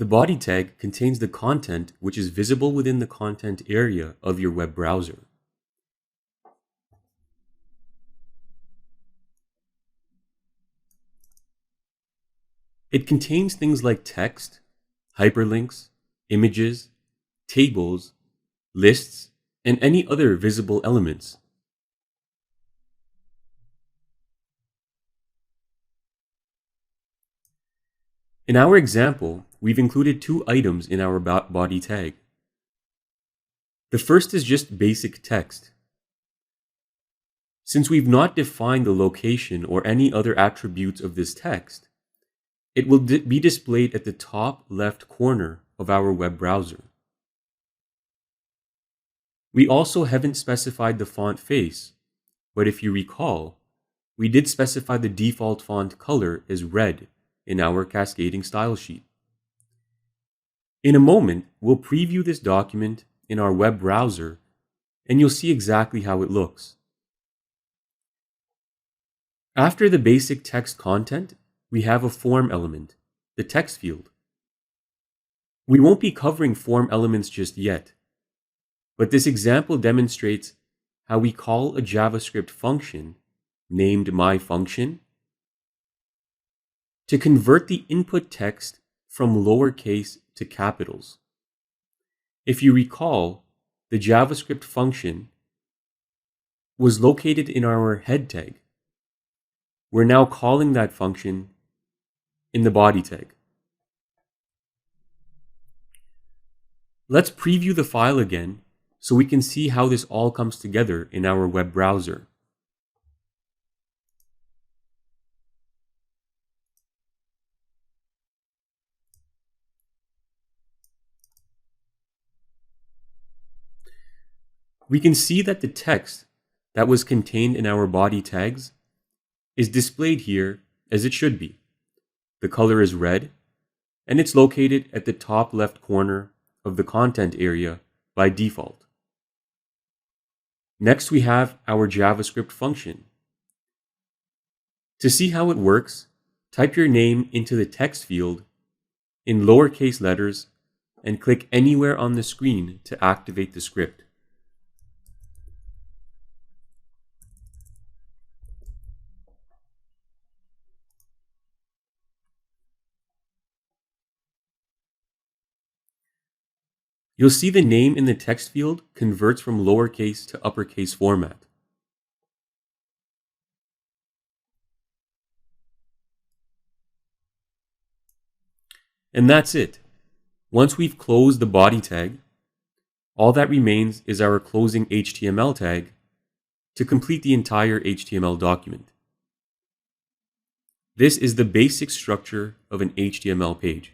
The body tag contains the content which is visible within the content area of your web browser. It contains things like text, hyperlinks, images, tables, lists, and any other visible elements. In our example, we've included two items in our body tag. The first is just basic text. Since we've not defined the location or any other attributes of this text, it will be displayed at the top left corner of our web browser. We also haven't specified the font face, but if you recall, we did specify the default font color as red in our cascading style sheet. In a moment, we'll preview this document in our web browser, and you'll see exactly how it looks. After the basic text content, we have a form element, the text field. We won't be covering form elements just yet, but this example demonstrates how we call a JavaScript function named myFunction to convert the input text from lowercase to capitals. If you recall, the JavaScript function was located in our head tag. We're now calling that function in the body tag. Let's preview the file again so we can see how this all comes together in our web browser. We can see that the text that was contained in our body tags is displayed here as it should be. The color is red, and it's located at the top left corner of the content area by default. Next, we have our JavaScript function. To see how it works, type your name into the text field in lowercase letters and click anywhere on the screen to activate the script. You'll see the name in the text field converts from lowercase to uppercase format. And that's it. Once we've closed the body tag, all that remains is our closing HTML tag to complete the entire HTML document. This is the basic structure of an HTML page.